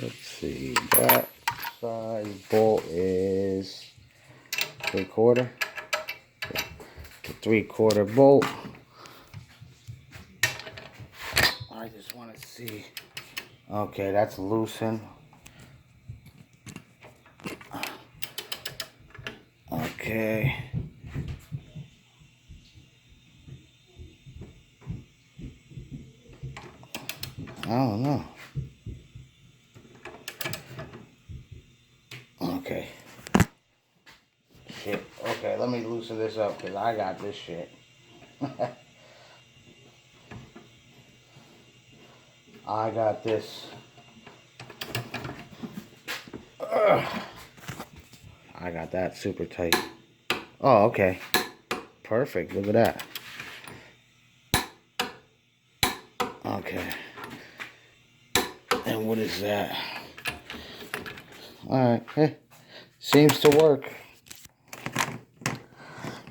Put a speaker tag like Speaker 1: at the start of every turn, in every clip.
Speaker 1: Let's see, that size bolt is 3/4. The 3/4 bolt. I just want to see. Okay, that's loosened. Okay. I don't know. Okay. Shit. Okay, let me loosen this up because I got this shit. I got this. I got that super tight. Oh, okay. Perfect. Look at that. Okay. And what is that? Alright. Hey. Seems to work.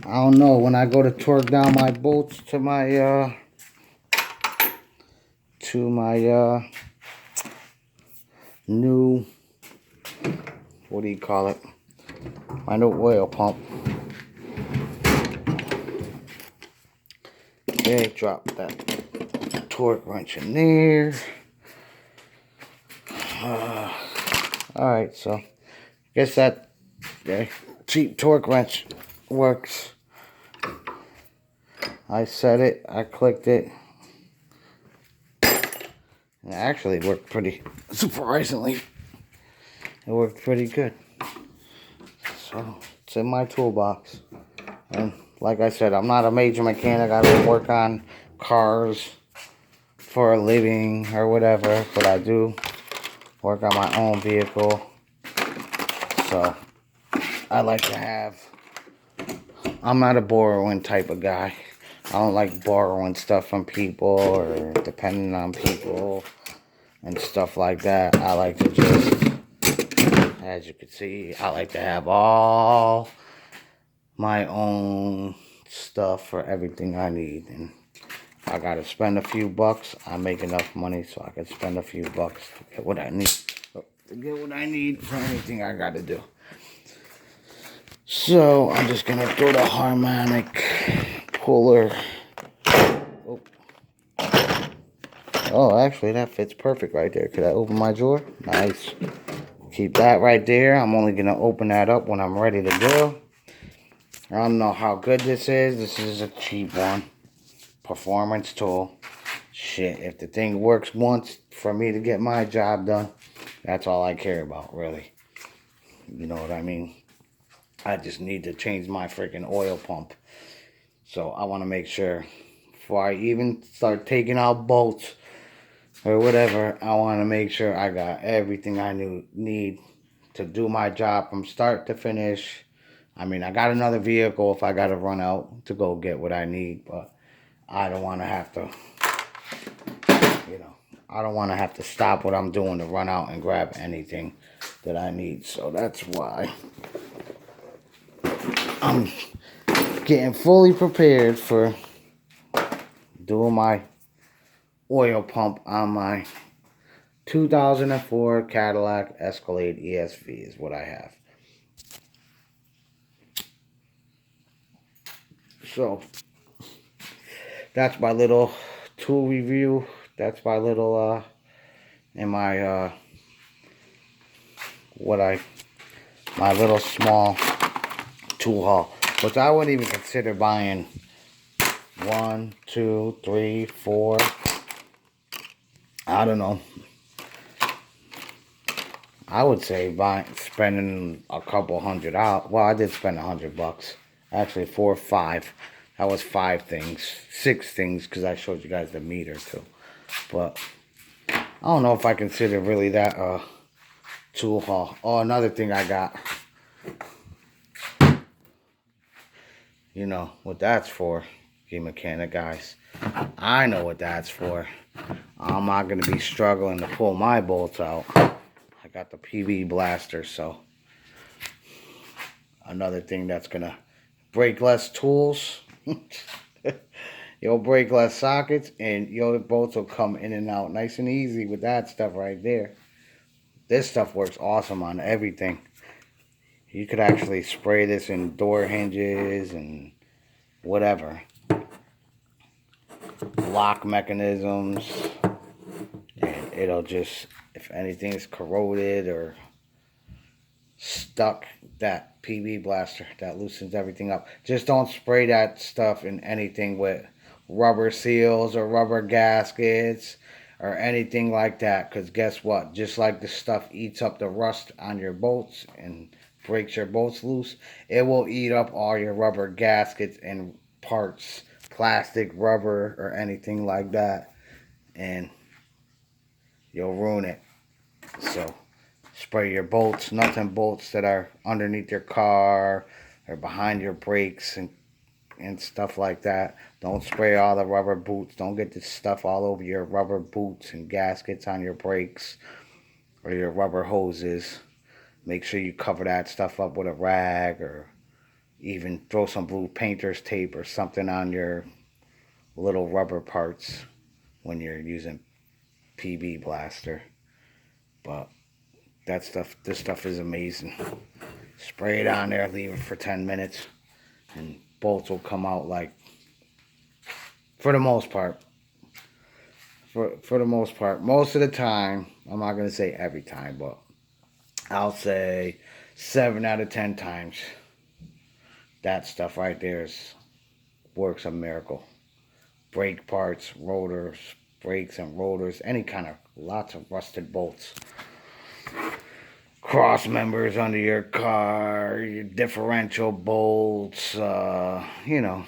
Speaker 1: I don't know. When I go to torque down my bolts to my new, what do you call it? My new oil pump. Okay, drop that torque wrench in there. Alright, so guess that cheap torque wrench works. I set it, I clicked it. And it actually worked pretty, surprisingly. It worked pretty good. So it's in my toolbox. And like I said, I'm not a major mechanic. I don't work on cars for a living or whatever, but I do work on my own vehicle. So I like to have, I'm not a borrowing type of guy. I don't like borrowing stuff from people or depending on people and stuff like that. I like to just, as you can see, I like to have all my own stuff for everything I need. And if I gotta spend a few bucks, I make enough money so I can spend a few bucks to get what I need. To get what I need for anything I gotta do. So I'm just gonna throw the harmonic puller. Oh, actually that fits perfect right there. Could I open my drawer? Nice. Keep that right there. I'm only gonna open that up when I'm ready to go. I don't know how good this is. This is a cheap one. Performance tool. Shit, if the thing works once for me to get my job done, that's all I care about, really. You know what I mean? I just need to change my freaking oil pump. So I want to make sure before I even start taking out bolts or whatever, I want to make sure I got everything I need to do my job from start to finish. I mean, I got another vehicle if I got to run out to go get what I need, but I don't want to have to, I don't want to have to stop what I'm doing to run out and grab anything that I need. So that's why I'm getting fully prepared for doing my oil pump on my 2004 Cadillac Escalade ESV is what I have. So that's my little tool review. That's my little and my my little small tool haul, which I wouldn't even consider buying 1, 2, 3, 4. I don't know. I would say spending a couple hundred out. Well, I did spend $100. Actually, 4 or 5. That was 5 things, 6 things, because I showed you guys the meter too. But I don't know if I consider really that tool haul. Oh, another thing I got. You know what that's for, you mechanic guys. I know what that's for. I'm not going to be struggling to pull my bolts out. I got the PV blaster, so another thing that's going to break less tools. You'll break less sockets, and your bolts will come in and out nice and easy with that stuff right there. This stuff works awesome on everything. You could actually spray this in door hinges and whatever. Lock mechanisms. And it'll just, if anything is corroded or stuck, that PB blaster, that loosens everything up. Just don't spray that stuff in anything with rubber seals or rubber gaskets or anything like that, because guess what, just like the stuff eats up the rust on your bolts and breaks your bolts loose, it will eat up all your rubber gaskets and parts, plastic, rubber, or anything like that, and you'll ruin it. So spray your bolts, nuts and bolts that are underneath your car or behind your brakes and stuff like that. Don't spray all the rubber boots. Don't get this stuff all over your rubber boots and gaskets on your brakes or your rubber hoses. Make sure you cover that stuff up with a rag, or even throw some blue painter's tape or something on your little rubber parts when you're using PB blaster. But this stuff is amazing. Spray it on there, leave it for 10 minutes, and bolts will come out like, for the most part. For the most part, most of the time, I'm not gonna say every time, but I'll say 7 out of 10 times, that stuff right there works a miracle. Brake parts, rotors, brakes and rotors, any kind of, lots of rusted bolts. Cross members under your car, your differential bolts, you know,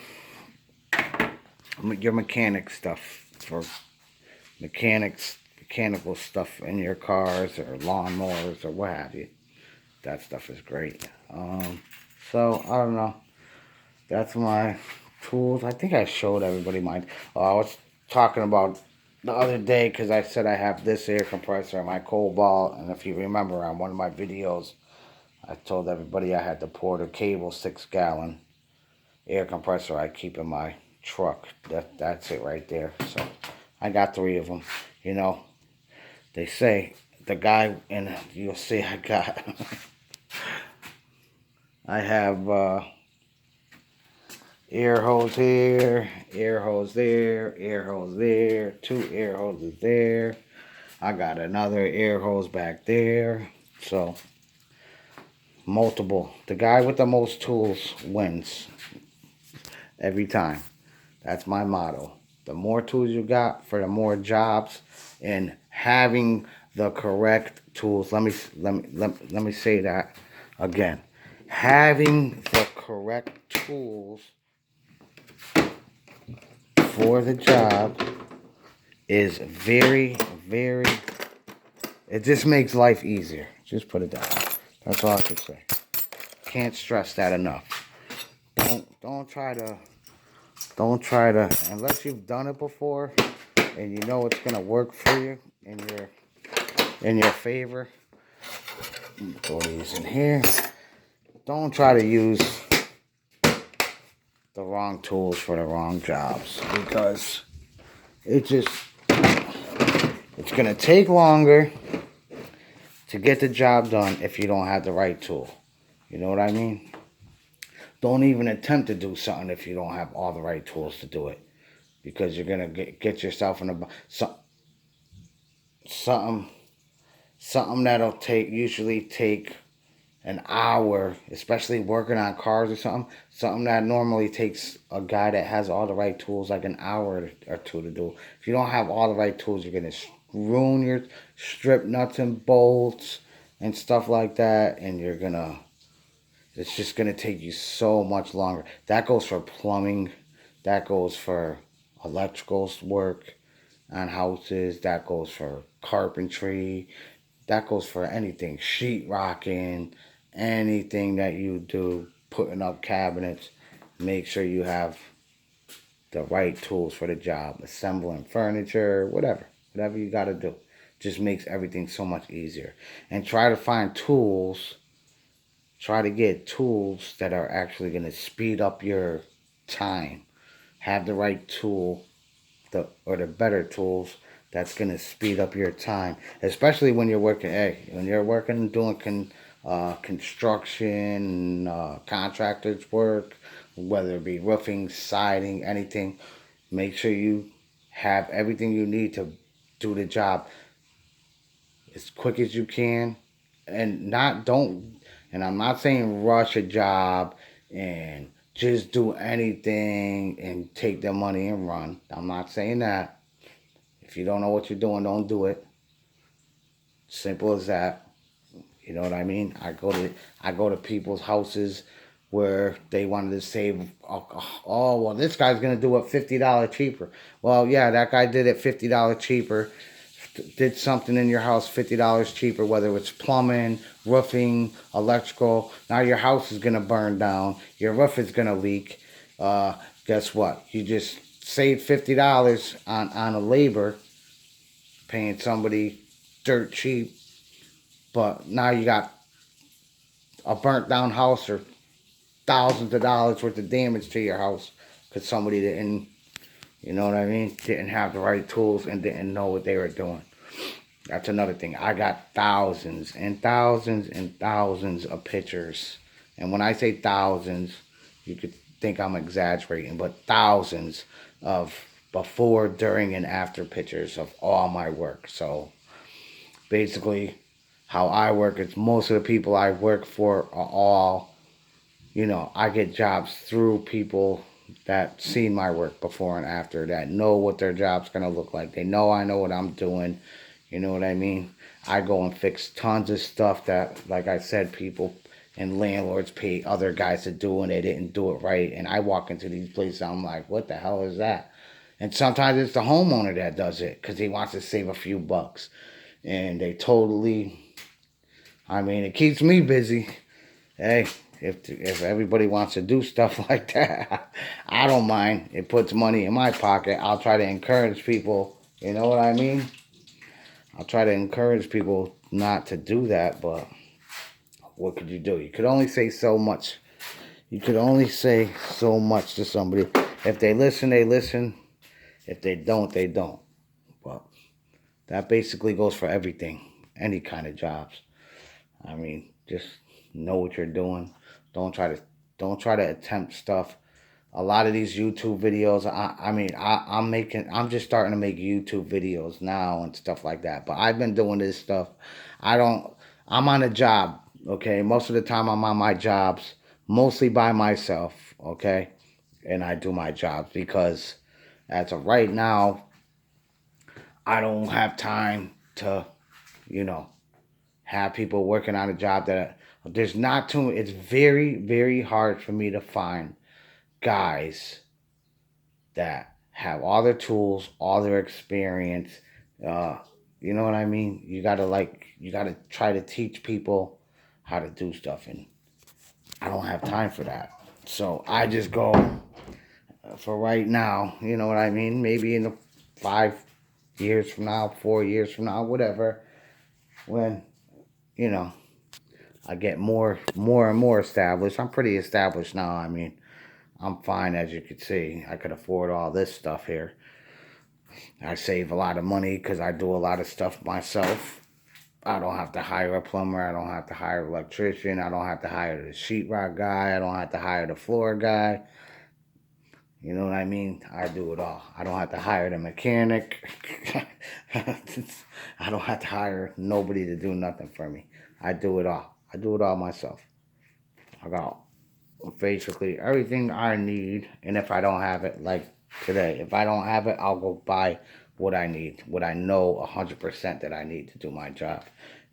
Speaker 1: your mechanic stuff for mechanical stuff in your cars or lawnmowers or what have you. That stuff is great. So I don't know. That's my tools. I think I showed everybody mine. I was talking about the other day because I said I have this air compressor, my Cobalt, and if you remember on one of my videos, I told everybody I had the Porter Cable 6-gallon air compressor I keep in my truck. That's it right there. So I got 3 of them. You know, they say the guy, and you'll see I got, I have air hose here, air hose there, air hose there, 2 air hoses there. I got another air hose back there. So multiple. The guy with the most tools wins every time. That's my motto. The more tools you got for the more jobs, and having the correct tools. Let me say that again. Having the correct tools for the job is very, very, it just makes life easier. Just put it down. That's all I can say. Can't stress that enough. Don't try to, unless you've done it before and you know it's gonna work for you in your favor. Throw these in here. Don't try to use the wrong tools for the wrong jobs, because it's gonna take longer to get the job done if you don't have the right tool. You know what I mean? Don't even attempt to do something if you don't have all the right tools to do it, because you're gonna get yourself in a something that'll usually take an hour, especially working on cars or something that normally takes a guy that has all the right tools like an hour or 2 to do. If you don't have all the right tools, you're gonna ruin your strip nuts and bolts and stuff like that, and it's just gonna take you so much longer. That goes for plumbing, that goes for electrical work on houses, that goes for carpentry, that goes for anything, sheetrocking, anything that you do, putting up cabinets. Make sure you have the right tools for the job, assembling furniture, whatever you got to do. Just makes everything so much easier. And try to find tools, try to get tools that are actually going to speed up your time. Have the right tool, or the better tools that's going to speed up your time, especially when you're working. Hey, when you're working doing construction, contractors work, whether it be roofing, siding, anything. Make sure you have everything you need to do the job as quick as you can, and not don't. And I'm not saying rush a job and just do anything and take their money and run. I'm not saying that. If you don't know what you're doing, don't do it. Simple as that. You know what I mean? I go to people's houses where they wanted to save. Oh well, this guy's gonna do it $50 cheaper. Well, yeah, that guy did it $50 cheaper. Did something in your house $50 cheaper, whether it's plumbing, roofing, electrical. Now your house is gonna burn down. Your roof is gonna leak. Guess what? You just saved $50 on a labor, paying somebody dirt cheap, but now you got a burnt down house or thousands of dollars worth of damage to your house because somebody didn't, you know what I mean, didn't have the right tools and didn't know what they were doing. That's another thing. I got thousands and thousands and thousands of pictures. And when I say thousands, you could think I'm exaggerating, but thousands of before, during, and after pictures of all my work. So basically, how I work is most of the people I work for are all, I get jobs through people that seen my work before and after, that know what their job's gonna look like. They know I know what I'm doing. You know what I mean? I go and fix tons of stuff that, like I said, people and landlords pay other guys to do and they didn't do it right. And I walk into these places, I'm like, what the hell is that? And sometimes it's the homeowner that does it because he wants to save a few bucks. And they totally, I mean, it keeps me busy. Hey, if everybody wants to do stuff like that, I don't mind. It puts money in my pocket. I'll try to encourage people. You know what I mean? I'll try to encourage people not to do that, but what could you do? You could only say so much. You could only say so much to somebody. If they listen, they listen. If they don't, they don't. But that basically goes for everything, any kind of jobs. I mean, just know what you're doing. Don't try to don't try to attempt stuff. A lot of these YouTube videos, I'm just starting to make YouTube videos now and stuff like that. But I've been doing this stuff. I don't, I'm on a job, okay? Most of the time I'm on my jobs, mostly by myself, okay? And I do my jobs because as of right now, I don't have time to, you know, have people working on a job that there's not too, it's very, very hard for me to find guys that have all their tools, all their experience. Uh, you know what I mean? You gotta try to teach people how to do stuff, and I don't have time for that. So I just go for right now. You know what I mean? Maybe in the 5 years from now, 4 years from now, whatever, when you know I get more and more established. I'm pretty established now. I mean, I'm fine, as you can see. I could afford all this stuff here. I save a lot of money because I do a lot of stuff myself. I don't have to hire a plumber. I don't have to hire an electrician. I don't have to hire the sheetrock guy. I don't have to hire the floor guy. You know what I mean? I do it all. I don't have to hire the mechanic. I don't have to hire nobody to do nothing for me. I do it all. I do it all myself. I got basically everything I need, and if I don't have it, like today, if I don't have it, I'll go buy what I need, what I know 100% that I need to do my job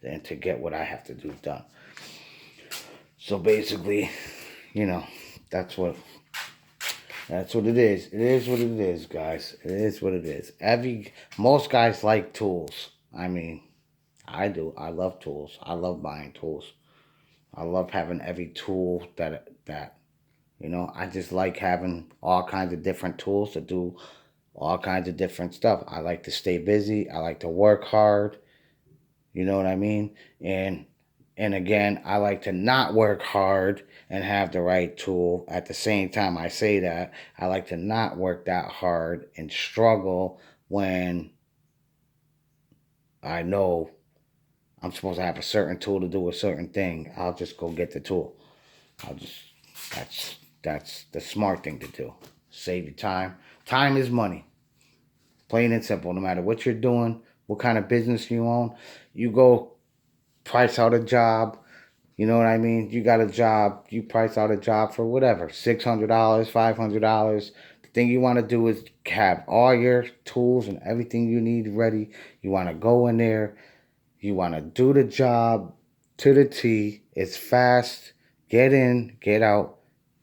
Speaker 1: and to get what I have to do done. So basically, you know, that's what that's what it is. It is what it is, guys. It is what it is. Most guys like tools. I mean, I do. I love tools. I love buying tools. I love having every tool that I just like having all kinds of different tools to do all kinds of different stuff. I like to stay busy. I like to work hard. You know what I mean? And again, I like to not work hard and have the right tool. At the same time, I say that I like to not work that hard and struggle when I know I'm supposed to have a certain tool to do a certain thing, I'll just go get the tool. I'll just that's the smart thing to do. Save your time. Time is money. Plain and simple. No matter what you're doing, what kind of business you own, you go price out a job. You know what I mean? You got a job, you price out a job for whatever, $600, $500. The thing you want to do is have all your tools and everything you need ready. You want to go in there, you want to do the job to the T. It's fast, get in, get out,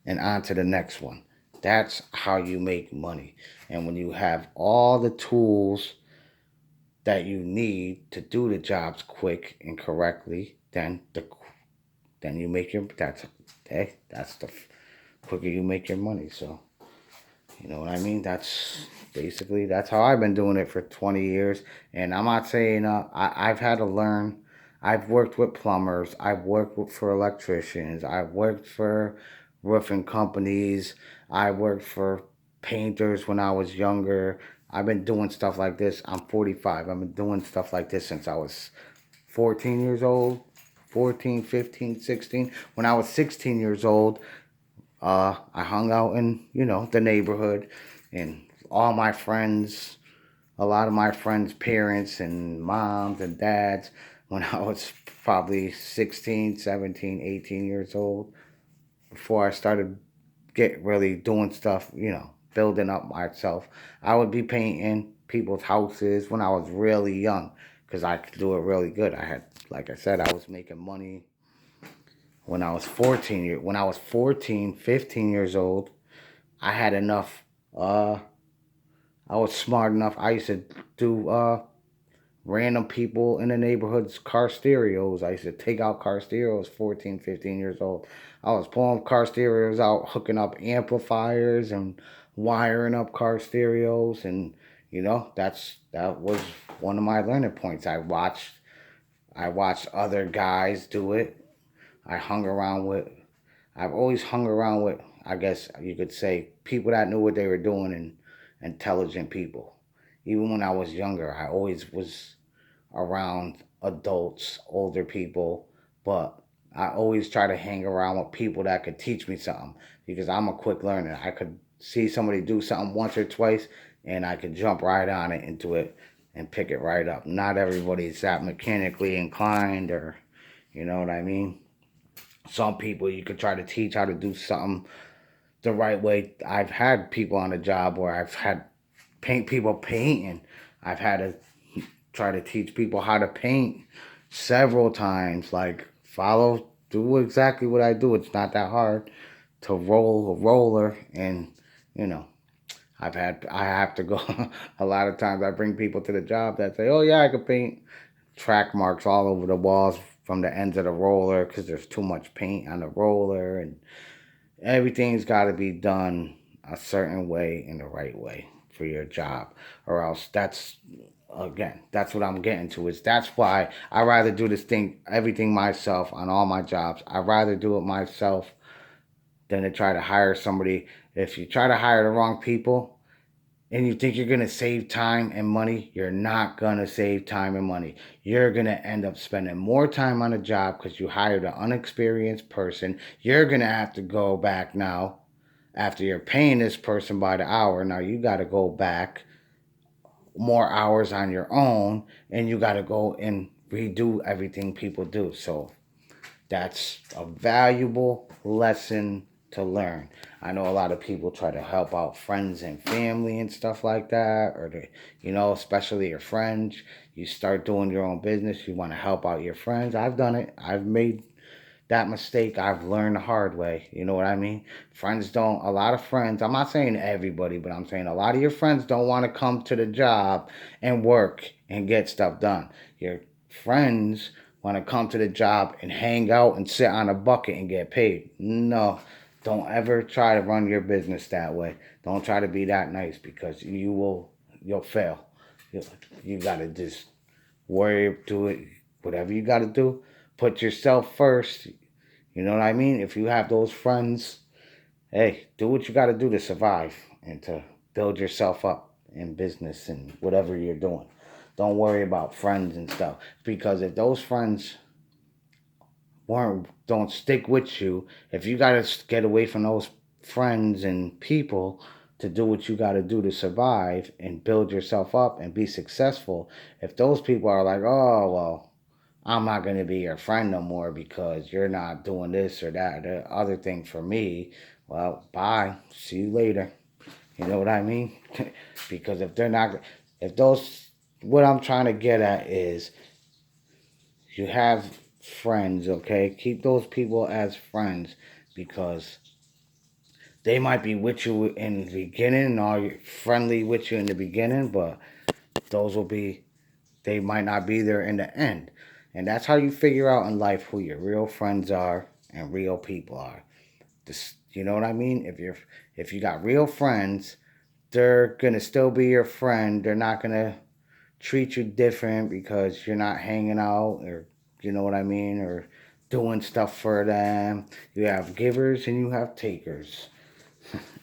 Speaker 1: and on to the next one. That's how you make money. And when you have all the tools that you need to do the jobs quick and correctly, then you make your that's the quicker you make your money. So you know what I mean. That's how I've been doing it for 20 years. And I'm not saying I've had to learn. I've worked with plumbers. I've worked for electricians. I've worked for roofing companies. I worked for painters when I was younger. I've been doing stuff like this. I'm 45. I've been doing stuff like this since I was 14 years old, 14, 15, 16. When I was 16 years old, I hung out in, the neighborhood, and all my friends, a lot of my friends' parents and moms and dads, when I was probably 16, 17, 18 years old, before I started get really doing stuff, building up myself, I would be painting people's houses when I was really young because I could do it really good. Like I said, I was making money when I was 14, 15 years old. I had enough, uh, I was smart enough. I used to do, random people in the neighborhood's car stereos. I used to take out car stereos 14, 15 years old. I was pulling car stereos out, hooking up amplifiers and wiring up car stereos, and that was one of my learning points. I watched other guys do it. I hung around with I've always hung around with, I guess you could say, people that knew what they were doing, and intelligent people. Even when I was younger, I always was around adults, older people, but I always try to hang around with people that could teach me something because I'm a quick learner. I could see somebody do something once or twice and I could jump right on it into it and pick it right up. Not everybody's that mechanically inclined, or you know what I mean? Some people you could try to teach how to do something the right way. I've had people on the job where I've had people painting. I've had to try to teach people how to paint several times. Like do exactly what I do. It's not that hard to roll a roller, and you know, I have to go. A lot of times I bring people to the job that say, "Oh yeah, I can paint." Track marks all over the walls from the ends of the roller because there's too much paint on the roller, and everything's got to be done a certain way in the right way for your job, or else that's what I'm getting to. Is that's why I rather do everything myself on all my jobs. I'd rather do it myself than to try to hire somebody. If you try to hire the wrong people and you think you're going to save time and money, you're not going to save time and money. You're going to end up spending more time on a job because you hired an unexperienced person. You're going to have to go back now after you're paying this person by the hour. Now you got to go back more hours on your own, and you got to go and redo everything people do. So that's a valuable lesson to learn. I know a lot of people try to help out friends and family and stuff like that, or especially your friends. You start doing your own business, you want to help out your friends. I've done it. I've made that mistake. I've learned the hard way. You know what I mean? A lot of friends, I'm not saying everybody, but I'm saying a lot of your friends don't want to come to the job and work and get stuff done. Your friends want to come to the job and hang out and sit on a bucket and get paid. No, don't ever try to run your business that way. Don't try to be that nice because you'll fail. You got to just do it, whatever you got to do. Put yourself first. You know what I mean? If you have those friends, hey, do what you got to do to survive and to build yourself up in business and whatever you're doing. don't worry about friends and stuff. Because if those friends don't stick with you, if you gotta get away from those friends and people to do what you gotta do to survive and build yourself up and be successful, if those people are like, oh well, I'm not gonna be your friend no more because you're not doing this or that, the other thing for me, well, bye, see you later. You know what I mean? Because if they're not, if those, what I'm trying to get at is you have friends, okay? Keep those people as friends because they might be with you in the beginning or friendly with you in the beginning, but those will be, they might not be there in the end. And that's how you figure out in life who your real friends are and real people are. This, you know what I mean? If you got real friends, they're gonna still be your friend. They're not gonna treat you different because you're not hanging out or you know what I mean or doing stuff for them. You have givers and you have takers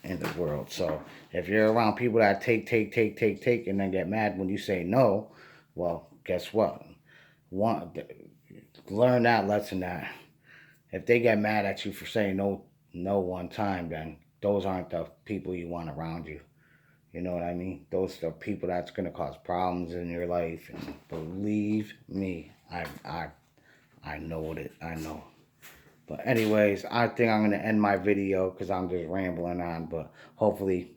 Speaker 1: in the world. So if you're around people that take and then get mad when you say no, well, guess what? One, learn that lesson that if they get mad at you for saying no one time, then those aren't the people you want around you. You know what I mean? Those are people that's gonna cause problems in your life. And believe me, I know what it. I know. But anyways, I think I'm gonna end my video because I'm just rambling on. But hopefully,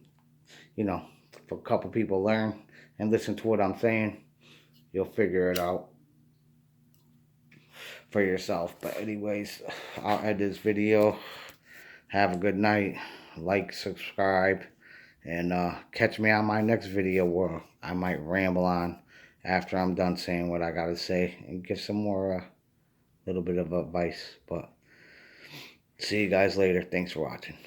Speaker 1: you know, if a couple people learn and listen to what I'm saying, you'll figure it out for yourself. But anyways, I'll end this video. Have a good night. Like, subscribe. And catch me on my next video where I might ramble on after I'm done saying what I gotta say and give some more little bit of advice. But see you guys later. Thanks for watching.